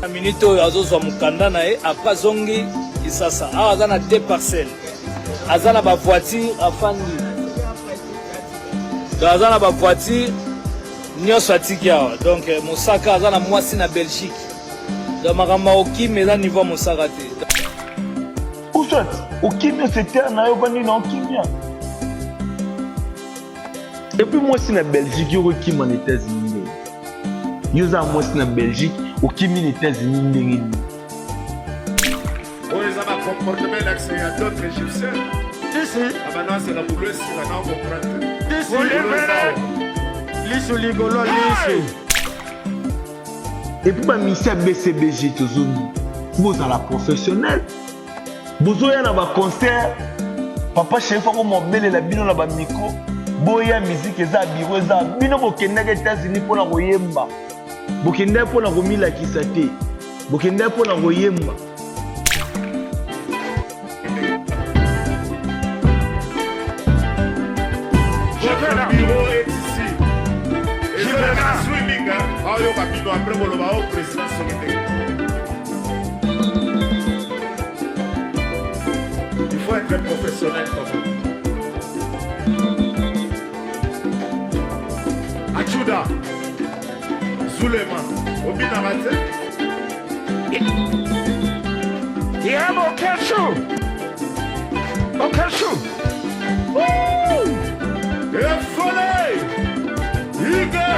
La minute oyo azozwa mukanda na ye après zongi kisasa awa aza na 2 parcelles aza na ba voiture afandi donc aza na ba voiture nyonso atiki awa donc mosaka aza na mwasi na Belgique donc makambo okimi eza niveau mosaka te ou soit okimi c'était na yo bandi na okimi et puis mwasi na Belgique yo okimi en États-Unis yo za mwasi na Belgique okimi na États-Unis ndenge ni oyo eza ba comportement d'accès à d'autres égyptiens ici abana c'est la boulot c'est la non comprendre ici liso ligolo liso et puis ba misa BCBG tozoni vous à la professionnelle bozoya na ba concert papa chef ko mobele la bino na ba micro boya musique eza biro eza bino bokenda ke États-Unis pour na koyemba bokenda pour na komila kisate bokenda pour na koyemba le bureau est ici et c'est le swimming ah yo babino après boloba au président Somiteng il faut être professionnel comme Achuda Zulema Obina Mate Yamo Keshu Okeshu Efole Iga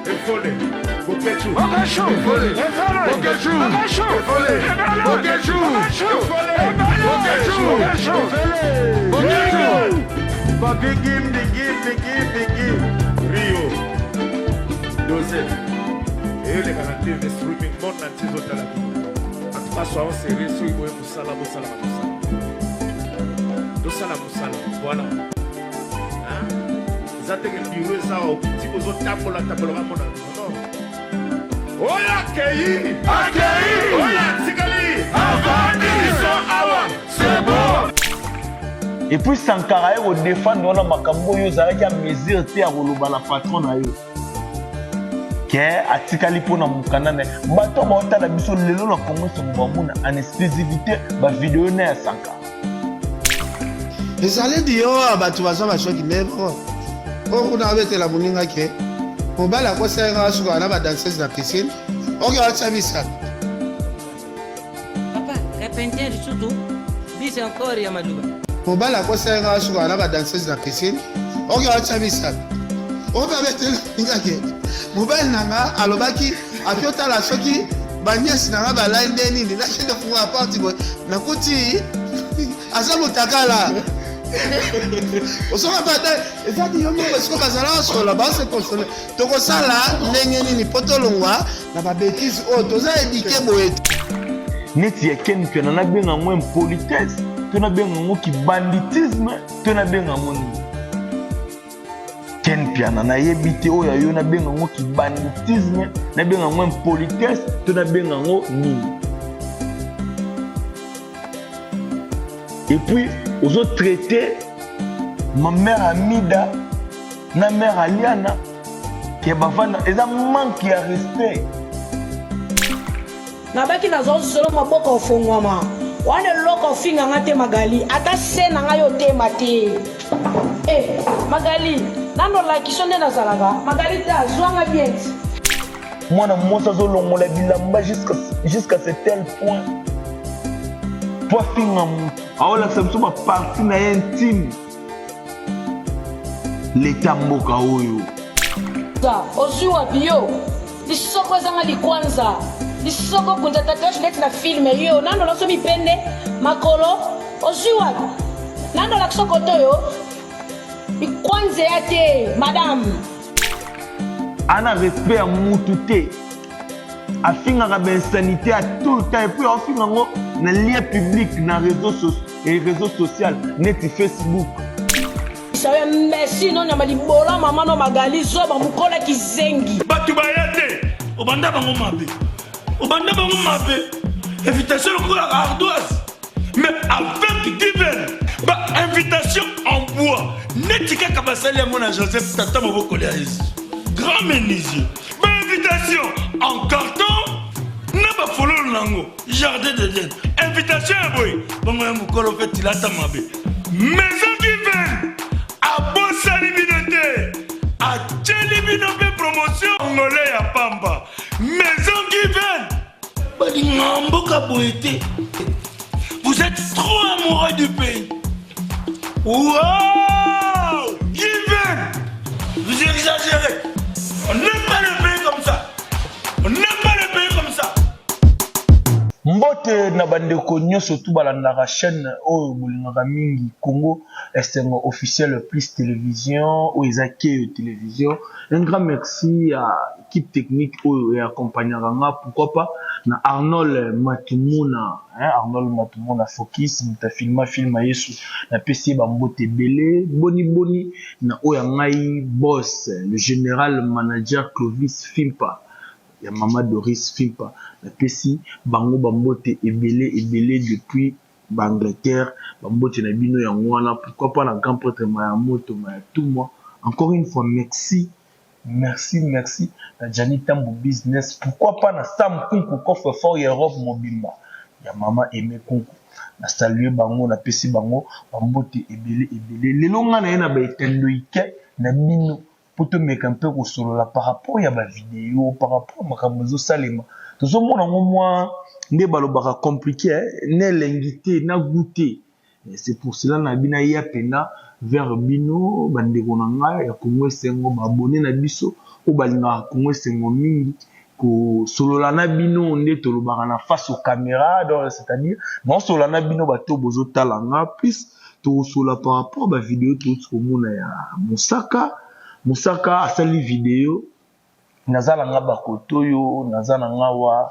Efole Okeshu Okeshu Efole Okeshu Efole Okeshu Efole Okeshu Begin Rio Dose et les garanties de streaming monde entier au talaki en tout cas soyons sérieux sur Iboye Moussala voilà hein ça te que bureau ça au petit bozo tapola mamona non oya kei oya tikali avandi so awa c'est bon. Et puis Sankara au défendre na makambo yo zalaki a mesure te ya koloba na patron na yo ke atikali pona mukanda na bato ba otala biso lelo na Congo so mbamuna en exclusivité ba vidéo na ya Sankara ezali dio bato baza bashoki mebo okuna betela moninga ke mobala ko senga suka na ba danseuse na piscine oki watsabisa papa repenter surtout bis encore ya maluba mobala ko senga suka na ba danseuse na piscine oki watsabisa oba betela moninga ke mobala nanga alobaki apiota la soki banyesi nanga balande nini na kende funga party boy nakuti azamu takala osoka bata ezaki yo moko siko bazala sola ba se console toko sala ndenge nini potolongwa na ba bêtise o toza éduqué boye neti ya ken pena na benga mo impolitesse to na benga mo ki banditisme to na benga mo ken piana na yebite oyo yo na benga mo ki banditisme na benga mo impolitesse to na benga mo nini et puis aux autres traités ma mère Amida na mère Aliana qui bavana eza manque ya respect na baki na zo solo maboko ofongwama wane loko finga ngate Magali ata sena ngayo te mate Magali nano la kisonde na zalaka Magali ta zwanga bien mwana mosa zo longola bilamba jusqu'à ce tel point toi finga mutu aola samso ba partie na intime l'état mboka oyo za ozuwa bio lisoko zanga likwanza lisoko kunza tatouage net na film yo nando loso mipende makolo ozuwa nando la kisoko toyo likwanze yate madame ana respect ya mutu te afingaka insanité à tout le temps et puis afinga ngo na lien public na réseaux sociaux net Facebook sawe merci non ya malibola mama no Magali zoba mukola kizengi batu bayate obanda bango mabe invitation ko ardoise mais avec divers ba invitation en bois netika kabasali ya mona Joseph tata maboko ya Yesu grand menuisier. Invitation en carton. N'a pas follow nango. Jardin d'Éden. Invitation à boy. Bon, mon colo fait il a ta mabe. Maison qui vient. À Bossa Libinoté. À Tchelibinoté promotion. Angolais à Pamba. Maison qui vient. Vous êtes trop amoureux du pays. Wow! Given! Vous exagérez. On n'aime pas le pays comme ça. On n'aime pas le pays comme ça. Mbote na bandeko nyonso tu balandaka chaîne oyo bolingaka mingi Congo esengo officiel plus télévision ou ezake télévision. Un grand merci à l'équipe technique oyo et accompagnera pourquoi pas na Arnold Matumuna, Arnold Matumuna Focus mta filma yesu na PC bambote belé boni na oya ngai boss le général manager Clovis Fimpa ya Mama Doris Fimpa na PC bango bambote ebelé depuis Angleterre bambote na bino ya ngwana pourquoi pas na grand prêtre Mayamoto Mayatumwa. Encore une fois merci na Janitambo business pourquoi pas na Sam Kunku coffre fort Europe mobimba ya Mama Aimé Kunku na saluer bango na PC bango bambote ebelé lelo nga na yena ba etendo ike na bino poto meka mpe ko solo la par rapport ya ba vidéo par rapport makamozo salema tozo mona ngomwa nde balobaka compliqué ne l'ingité na goûter c'est pour cela na bina ya pena vers bino bandeko na nga ya Congo Sengo abonné na biso o balinga Congo Sengo mingi ko solola na bino nde tolobaka na face aux caméras c'est-à-dire non solola na bino bato bozo talanga plus to sola par rapport ba vidéo tout ko mona ya Musaka asali vidéo nazala nga bakotoyo nazala nga wa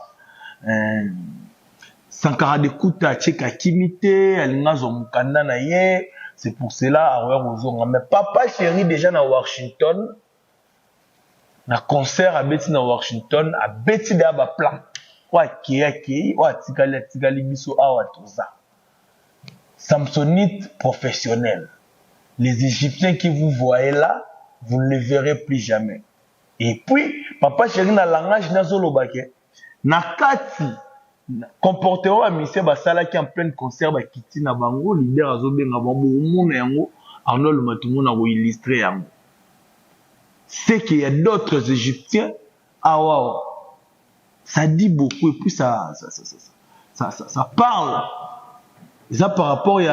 Sankara de Kuta cheka kimite alingazo mukanda na ye. C'est pour cela mais papa chéri déjà na Washington na concert à Betty na Washington à Betty da ba plan wa ki wa tikali biso awa toza Samsonite professionnel. Les Égyptiens qui vous voyez là vous ne les verrez plus jamais. Et puis papa chéri na langage na zolobake na kati comportement à Michel Basala qui en plein concert ba kiti na bango leader azobenga bango mona yango Arnold Matumuna ko illustrer yango. C'est qu'il y a d'autres Égyptiens ça dit beaucoup et puis ça parle. Ça par rapport il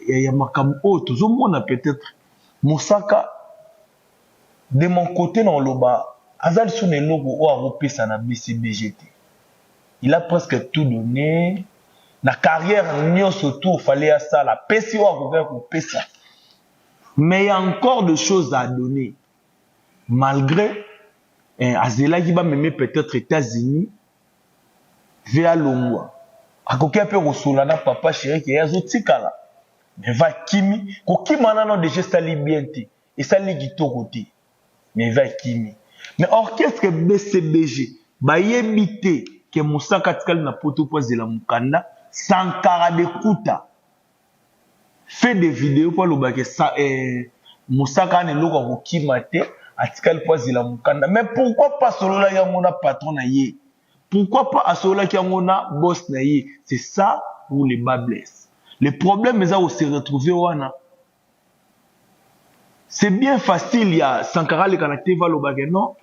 y a makam autre zo mona peut-être Mosaka de mon côté dans loba azal sune logo o aropesa na BCBGT. Il a presque tout donné. La carrière, surtout, il fallait ça. La PCO a ça. Mais il y a encore des choses à donner. Malgré, Azela qui va m'aimer peut-être États-Unis, vers Longwa. A coquin peu Rosolana, papa chéri, qui est azotikala. Mais va Kimi, Koki manano déjà sali bien té. Et ça les guito côté. Mais va Kimi. Mais orchestre BCBG, ba yebité. Que Musaka tikali na poto po zela mukanda Sankara de Kuta fait des vidéos pour le baké ça Musaka ne loko ko kimate atikali po zela mukanda. Mais pourquoi pas solo la yango na patron na ye, pourquoi pas asola ki yango na boss na ye? C'est ça où les bas blessent. Le problème est où se retrouver wana. C'est bien facile, il y a Sankara le caractère va le baké non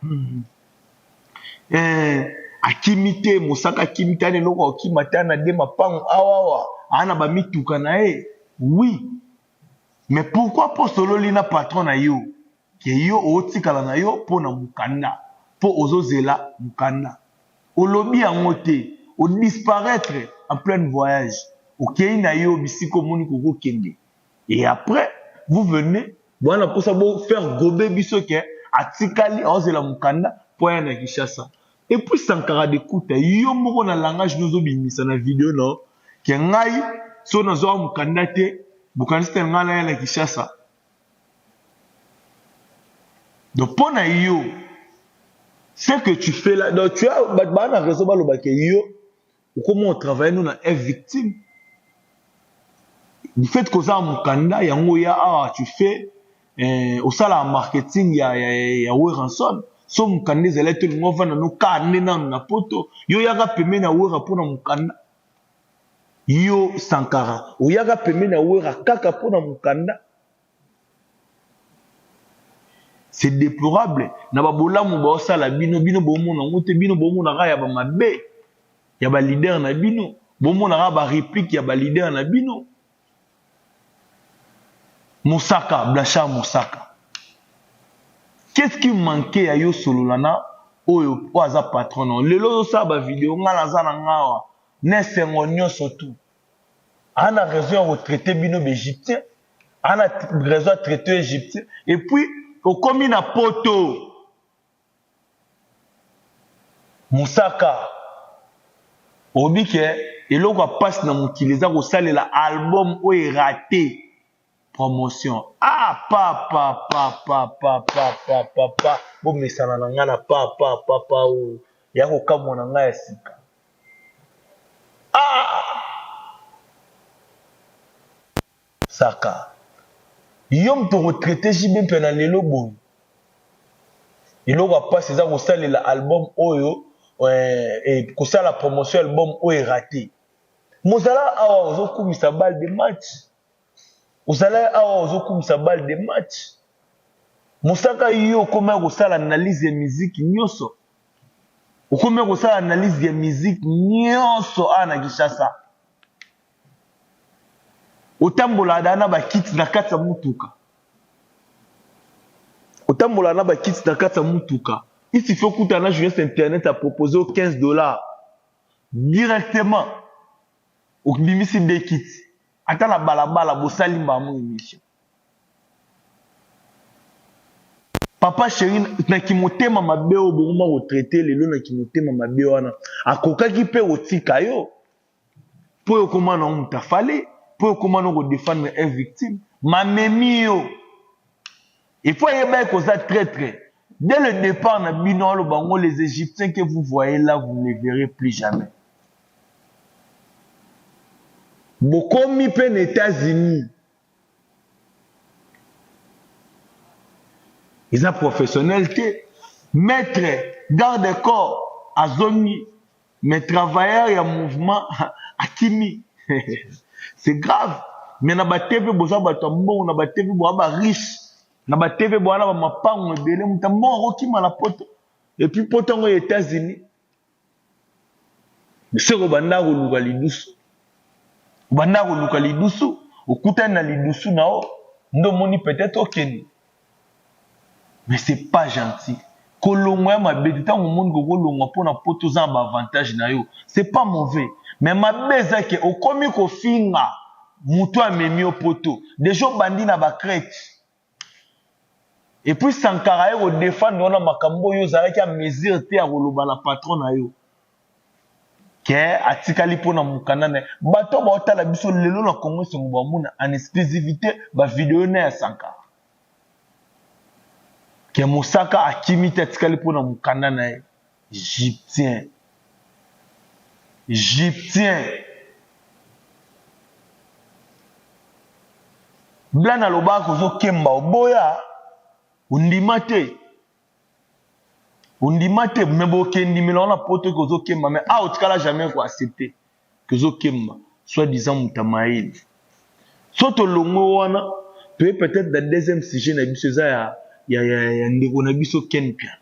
akimite Musaka kimite ne loko kimata na de mapango awawa ana ba mituka na e oui mais pourquoi pas solo lina patron na yo ke yo otikala na yo pona mukanda po ozozela mukanda olobi yango te o disparaître en plein voyage okei na yo bisiko moni koko kende et après vous venez voilà pour ça bon faire gober biso ke atikali ozela mukanda po ya na Kinshasa. Et puis Sankara de Kuta, yo moko na langage nozo bimisa na vidéo non, ke ngai so nazo mukanda te, bukaniste ngala ya Kinshasa. Donc pour na yo, ce que tu fais là, donc tu as na raison ba loba ke yo, comment on travaille nous na est victime. Du fait que ça mukanda yango ya tu fais au sala marketing ya Weranson so mukanda ezala te ngova na no ka nena na poto yo yaga peme na wera pona mukanda yo Sankara o yaga peme na wera kaka pona mukanda. C'est déplorable na babola mu ba osala bino bomona ngote bino bomona ga ya ba mabe ya ba leader na bino bomona ga ba réplique ya ba leader na bino. Moussaka, Blachard Moussaka. Qu'est-ce qui manquait à yo sololana oyo oaza patron? Lelo ça ba vidéo ngala zana ngawa nesengo nyoso tout. Ana raison de traiter bino égyptien, ana raison de traiter égyptien et puis au commis na poto. Moussaka obike eloko passe na mukiliza ko salela album o raté. Promotion. Ah, papa. Bon, mais ça n'a pas papa. Yako kamo na nga esika. Ah! Saka. Yom to retraité jibin pena lelo bon. Il aura pas ces ko sala l'album oyo et ko sala promotion album oyo raté. Mozala awa ozo kumisa balle de match. Vous allez avoir sa balle de match. Moussaka yo comment vous allez analyser musique nyoso. Comment vous allez analyser musique nyoso ana Kinshasa. Otambola dana ba kit na kata mutuka. Otambola na ba kit na kata mutuka. Il suffit que tu as juste internet à proposer $15 directement au bimisi de kits. Attends la balabala, bosali mbamu émission. Papa chéri, na kimotema mabeo boma retraité lelo na kimotema mabeo wana. Akoka ki pe otika yo. Po yo koma na mutafale, po yo koma na ko défendre une victime. Mamemi yo. Il faut yeba ko ça très. Dès le départ na bino lo bango les Égyptiens que vous voyez là, vous ne les verrez plus jamais. Bokomi pen États-Unis. Ils ont professionnalité. Maître, garde-corps, à Zoni, mais travailleurs et à mouvement, à Kimi. C'est grave. Mais na ba TV boza ba tambo, na ba TV boza ba riche. Na ba TV boza ba mapango ebele, mutambo rokima la poto. Et puis poto aux États-Unis. Mais c'est robanda ko luka lidusu. Banda ko luka lidusu, okuta na lidusu nao, ndo moni peut-être okeni. Mais c'est pas gentil. Kolongo ya mabe, tant au monde ko kolongo pona poto za ba avantage na yo. C'est pas mauvais. Mais mabe za ke okomi ko finga mutu amemi o poto. Déjà bandi na ba crête. Et puis Sankara yo défendre ona makambo yo zalaki a mesure te a koloba la patron na yo. Ke atikali pona mukanda na bato ba otala biso lelo na Congo sengo ba muna en exclusivité ba vidéo na ya Sankara. Ke Moussaka akimita atikali pona mukanda na Égyptien. Blana loba ko kemba oboya undimate mais bo kendi melona poto ko zo kemba mais out kala jamais ko accepter que zo kemba soit disant mutamaïl soto longo wana peut-être dans deuxième sujet na biso za ya ndeko na biso Ken Piana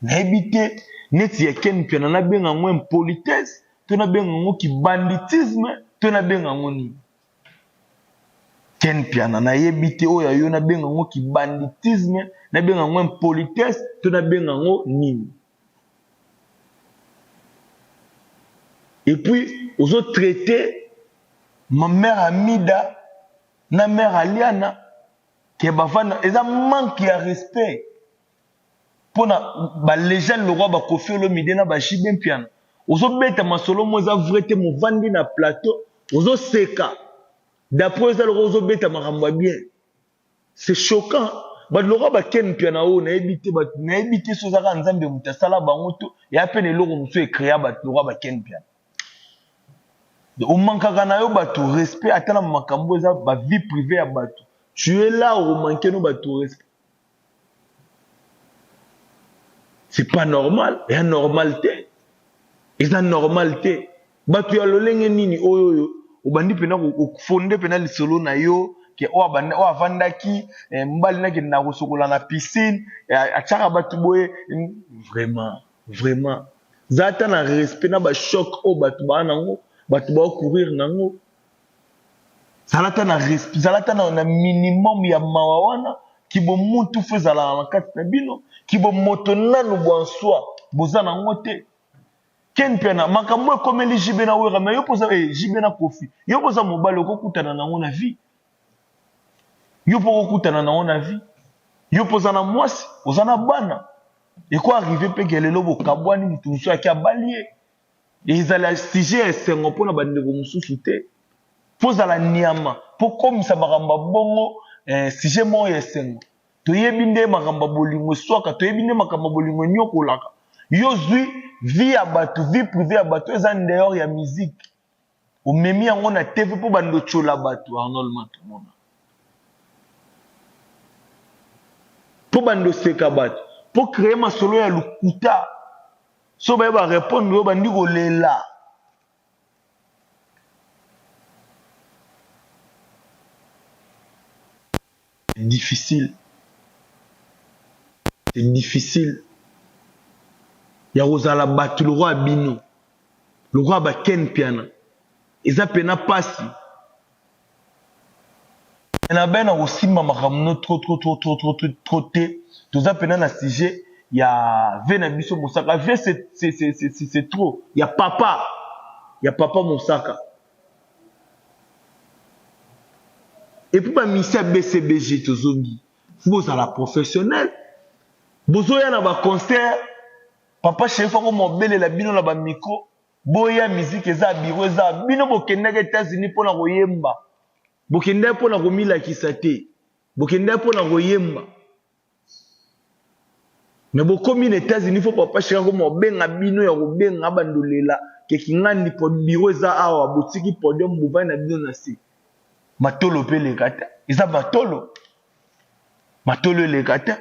na ebité neti ya Ken Piana na benga ngo impolitesse to na benga ngo ki banditisme to na benga ngo ni Ken Piana na yebite oya yo na benga ngo ki banditisme na benga ngo impolitesse to na benga ngo nini. Et puis aux autres traités ma mère Amida na mère Aliana qui bafana eza manque ya respect pona ba légende le roi ba Kofi Olomide na ba Jibin Piana ozo beta masolo mo za vrai te mo vandi na plateau ozo seka d'après ça le ozo beta makambo bien. C'est choquant. Ba le roi ba Ken Piana o na ebité so za ka nzambe mutasala bango to ya pene loko muso e créa ba le roi ba Ken Piana. De o manka kana yo ba to respect atala makambo za ba vie privée ya bato. tu es là au manquer nos respect. C'est pas normal. Il y a normalité. Il y a normalité. Batu ya lolenge nini oyo obandi pena ko fonder pena lisolo na yo ke o avandaki mbali na ke na ko sokola na piscine achaka batu boye vraiment zata na respect na ba choc o batu ba nango batu ba courir nango zalata na respect zalata na minimum ya mawawana ki bo mutu fezala na kati na bino ki bo moto nanu bo en soi boza nango te ken pena makambo komeli jibe na wera mais yo poza jibe na kofi yo poza mobalo kokutana nango na vie yo po kokutana nango na vie yo poza na mwasi oza na bana et quoi arriver pe gelelo bo kabwani mutusu akia balie ezala sujet esengo pona bandeko mususu te poza la niama po komisa makamba bongo sujet mo esengo toyebi nde makamba bolingo swaka toyebi nde makamba bolingo nyokolaka yo zui vie ya bato vie privée ya bato eza dehors ya musique omemi yango na tv po bando chola bato Arnold Matumona po bando seka bato po créer masolo ya lukuta so ba répondre yo bandi kolela c'est difficile ya kozala bato le roi bino le roi ba ken piana eza pena pasi na bena osimba makamno trop te toza pena na sujet ya vena biso Mosaka vie c'est trop ya papa Mosaka et puis ba misa BCBG tozongi vous à la professionnel bozoya na ba concert papa chef ko mobele la bino na ba micro boya musique eza biro eza bino bokenda ke États-Unis pona koyemba bokenda pona komila kisate bokenda pona koyemba mais bokomi na États-Unis faut papa chef ko mobenga bino ya kobenga bandolela ke kingandi po biro eza awa botiki podium bova na bino na si matolo pele kata eza matolo le kata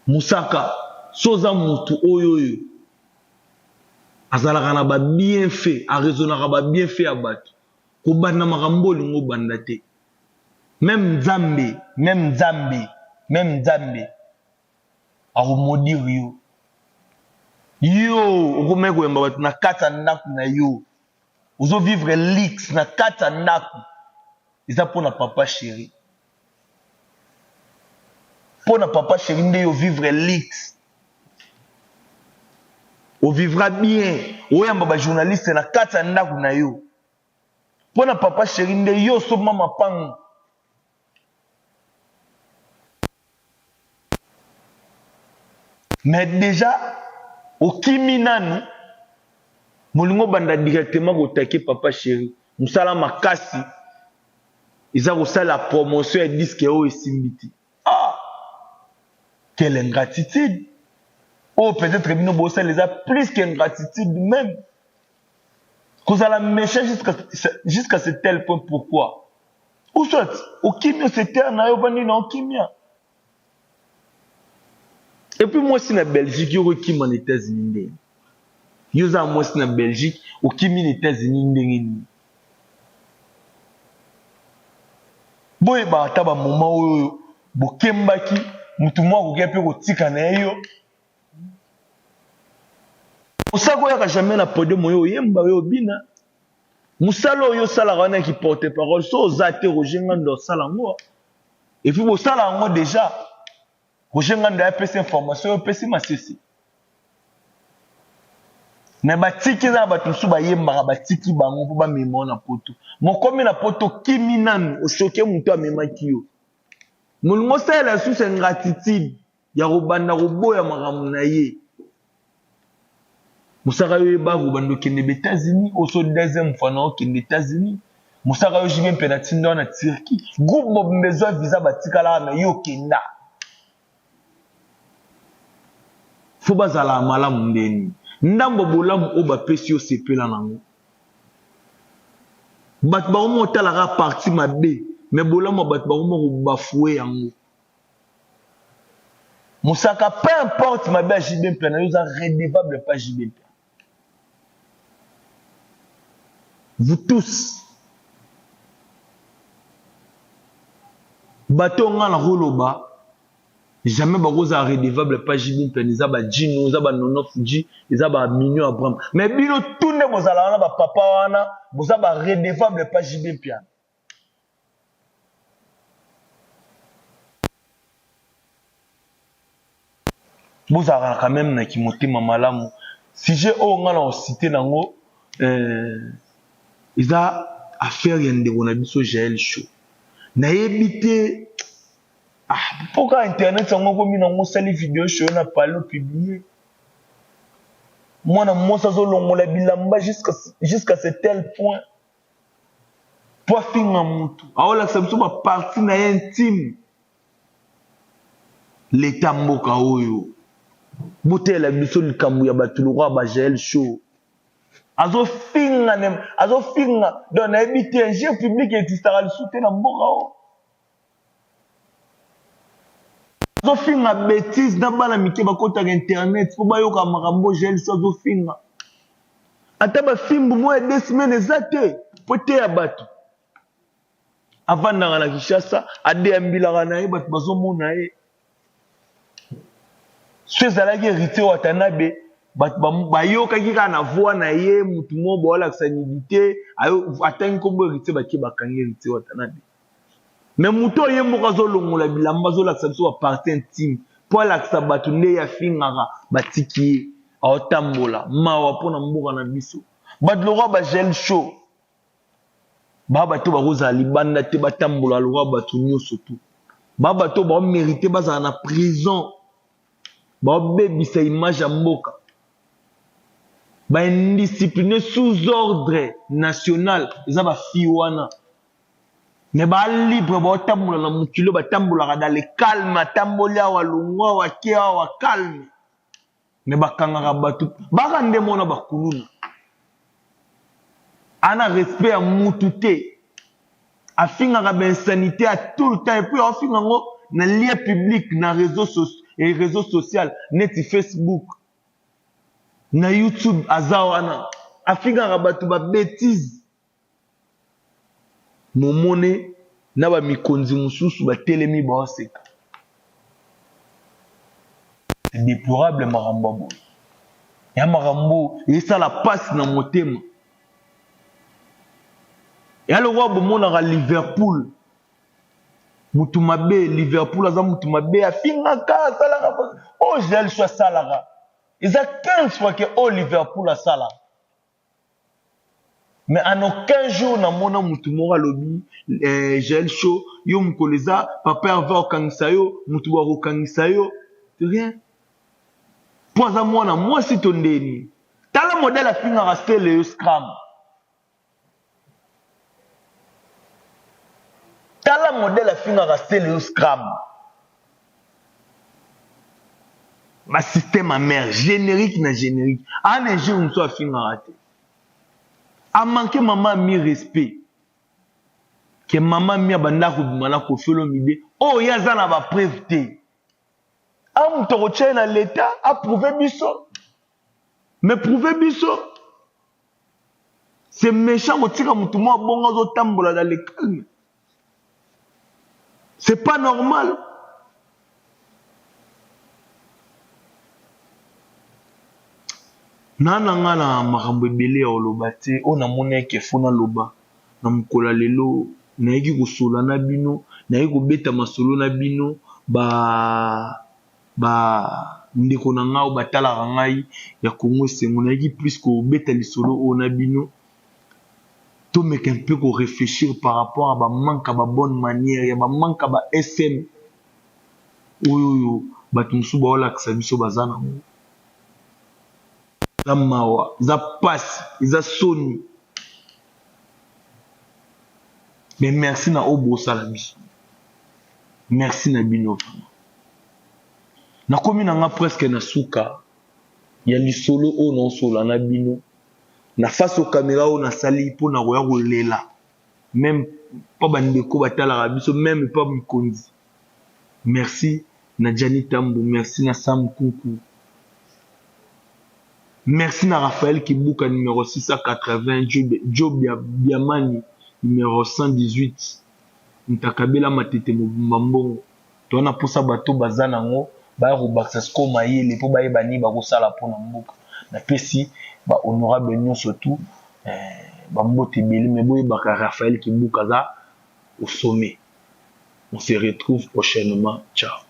Mosaka soza mutu oyoyo azalaka na ba bienfait arezonaka ba bienfait ya bato kobanda makambo lingo banda te même Nzambe akomodir yo okomeka koyemba bato na kati ya ndako na yo ozo vivre lix na kati ya ndako eza mpona papa chéri pona papa chéri nde yo vivre lix o vivra bien oyamba ba journaliste na kati ya ndako na yo pona papa chéri nde yo so mama pango mais déjà okimi nanu molingo banda directement kotake papa chéri musala makasi eza kosala promotion ya disque oyo esimbiti. Quelle ingratitude! Oh, peut-être que nous bossons les a plus qu'ingratitude même. Qu'on a la méchante jusqu'à ce tel point. Pourquoi? Ou soit, au kimia, c'était un aéroport dans kimia. Et puis moi, c'est la Belgique, il y a qui en États-Unis. Il y a moi, c'est la Belgique, au kimia, les États-Unis. Bon, et bah, t'as un moment où, bokembaki, mutu moko ke pe kotika na yo osako ya jamais na podium yo yemba yo bina musalo yo sala wana ki porte parole so zate rojenga ndo sala ngo et puis bo sala ngo déjà rojenga ndo ya pesa information yo pesa masisi na batiki za batu su ba yemba batiki bango po ba memo na poto mokomi na poto kiminanu oshoke mutu amemaki yo Moulmo sa la sous ingratitude ya robanda robo ya makambo na ye. Musaka yo ba robando kende États-Unis au so deuxième fois na kende États-Unis. Musaka yo jibe pe na tindo na Turquie. Groupe mo besoin visa batikala na yo kenda. Fo bazala malamu ndeni. Ndambo bolamu o ba pesi yo sepela nango. bato bango otalaka parti mabe mais bolamo bato bango bafoué yango Moussaka, peu importe ma belle JB Mpia, nous sommes redévables pas JB Mpia. Vous tous, bateau nga na roloba, jamais vous êtes redévables pas JB Mpia, nous avons Djino, nous avons Nono Fuji, nous avons Mignon Abraham. Mais bino tout ne vous allez ba papa wana, vous avez redévables pas JB Mpia. Vous avez quand même na kimote mamalamu. Si j'ai au ngana cité nango, ils a affaire yende wona biso Jael Show. Na yebite pourquoi internet sango ko mina ngo sali vidéo show na palo publier. Moi na mo sazo longola bilamba jusqu'à ce tel point. Pour finir mutu. Aola samso ba partie na intime. L'état mboka oyo. Bouté la biso likambu ya batulwa ba Jael Show. Azo finga donc na habité un jeu public existera le soutien na mboka o. Azo finga bêtise na bana mike bakota internet po bayoka makambo Jael Show azo finga. Ata ba fimbu mo 2 semaines ezate pote ya bato. Avant na Kinshasa ade ambila na ye bato bazomona ye. Ceux à la hérité Watanabe, bayoka kika na voix na ye mutu mo bola sanité ayo atteint kombo hérité baki bakangi hérité Watanabe. Mais muto ye moko zo longola bilamba zo la biso ba partie intime pour la sabatu nde ya fingara batiki aotambola mawa pona mboka na biso. Badlora ba Jael Show. Baba to ba roza libanda te batambola lora batu nyoso tu. Baba to ba mérité baza na prison. Ba bebisa image ya mboka ba indiscipliné sous ordre national eza ba fiwana ne ba libre ba tambola na mukilo ba tambola dans le calme tambolia wa lungwa wa kia wa calme ne ba kangaka batu ba kande mona ba kuluna ana respect ya mutu te afinga ba insanité à tout le temps et puis afinga ngo na lien public na réseaux sociaux et réseaux sociaux net Facebook na YouTube azawana afinga rabatu ba bêtise momone na ba mikonzi mususu ba telemi ba oseka c'est déplorable marambo ya marambo et ça la passe na motema ya le roi bomona Liverpool mutu mabe Liverpool aza mutu mabe afinga ka salaka o Jael Show salaka isa 15 fois que o Liverpool a sala mais en aucun jour na mona mutu mora lobi Jael Show yo mkoleza papa va okangisa yo mutu wa okangisa yo rien poza mwana moi si tondeni tala modèle afinga rester le scrum. Tala modèle a fini à rester le scrum. Ma système à mère, générique na générique. Un jour, on soit fini à rater. A manqué maman mi respect. Que maman mi a banda koubimana kofelo mide. Oh, yaza na ba preuve te. A mtoroche na l'état a prouvé biso. Mais prouvé biso. C'est méchant au tika moutouma bonga zo tambola dans le calme. C'est pas normal. Nana ngana makambo ebele ya oloba te ona mona ke fona loba na mukola lelo na yeki kosola na bino na yeki kobeta masolo na bino ba ndeko na ngao batala ngai ya Kongo sengo na yeki plus ko beta lisolo ona bino. To mec un peu qu'on réfléchir par rapport à ba manque à ba bonne manière ya ba manque à ba SM oyo batumsu ba ola ksa biso bazana za mawa za passe za soni mais merci na obo sala biso merci na bino na komi na nga presque na suka ya lisolo o non sola na bino na face aux caméras on a sali pour na roya rolela même pas bandeko batala biso, même pas mikonzi. Merci na Gianni Tambo, merci na Sam Kunku. Merci na Raphaël Kibuka numéro 680, Job Biamani numéro 118. Ntakabela matete mbambongo. Tona posa bato bazana ngo ba robaksa sko mayele po ba ebani ba kosala pona mboka. Na pesi ba honorable nyon surtout ba mbote beli mais boye ba Raphaël Kibuka za au sommet. On se retrouve prochainement. Ciao.